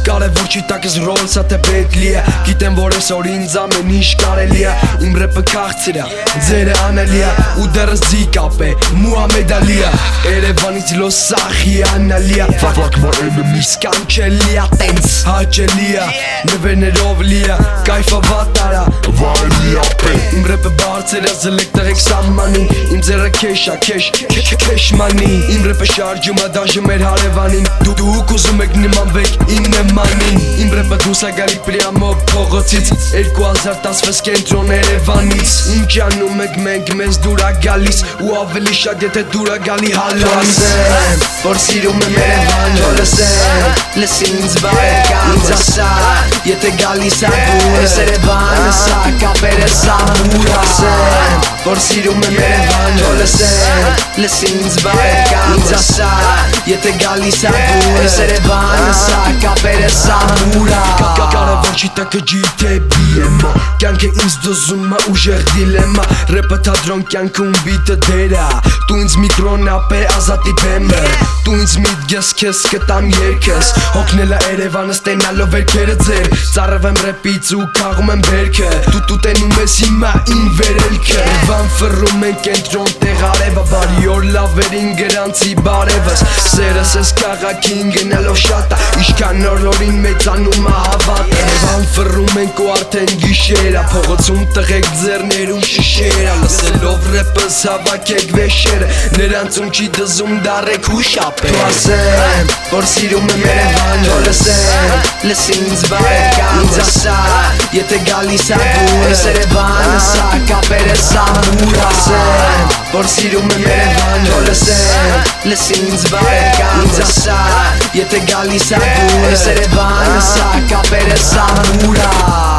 Կարևոր չի տակս ռոլսա թե պետլի է Գիտեմ որ այսօր ինձ ամեն ինչ կարելի է Իմ ռեպը քաղցր է, ձերը անելի է Ու դեռս ձիկապ է, Մուհամեդ Ալի է Երևանից լոսախի անալի է Վակ որ եմը սկանչելի է Տենց հաճելի է, նվերներով լի է Կայֆա վատարա, վայլի ապե Իմ ռեպը բարձր է, զլեք տղեք սամանին Իմ ձերը քեշ է, քեշ մանի Իմ ռեպը շարջում է, դաժում էր հարևանին Դուք ուզում եք նմանվեք իմ նմանին Իմ ռեպը դուս է գալի պրյամո փողոցից 2016 կենտրոն Երևանից Ինչ անում եք մենք մեզ դուր ա գալիս Ու ավելի շատ եթե դուր ա գալի հալոս Որ սիրում եմ Երևան Թո լսեմ ինձ բարեկամ Ինձ ասա եթե գալիս ա դուր Ես Երևանը սա կապերը սամուր ասեմ Որ սիրում եմ Երևան Թո լսեմ ինձ բարեկամ Ինձ ասա եթե գալիս ա դուր Ես Երևանը սա կապերը սամուրա Կարևոր չի տակը GTB-եմա Կյանքը ինձ դոզում է ուժեղ դիլեմա Ռեպը թադրոն կյանքում բիտը դերա Դու ինձ միկրոն ապե ազատի բեմը Դու ինձ միտգես կես կտամ երկես Հոգնել է Երևանը ստենալով վերքերը ձեր Ծարև եմ ռեպից ու կաղում եմ բերքը Դու տենում ես հիմա իմ վերելքը Երևան ֆռում են կենտրոն տեղ արևը Բարի օր լավերին գրանցի բարևս Սերս ես քաղաքին գնալով շատա Իշքան օրորին մեծանում է հավատը Երևան ֆռում ենք ու արդեն գիշերա Փողոցում տղեք ձեռներում շիշերա Լսելով ռեպս հավաքեք վեշերը Նրանցում չի դզում դարեք ու շապեր Դու ասեմ, որ սիրում եմ Երևան Թո լսեմ ինձ բարեկամ Ինձ ասա, եթե գալիս ա դուր Ես Երևանը սա կապերը սամուր ասեմ Որ սիրում եմ Երևան Թո լսեմ ինձ բարեկամ Ինձ ասա, եթե գալիս ա դուր Ես Երևանը սա կապերը սամուրա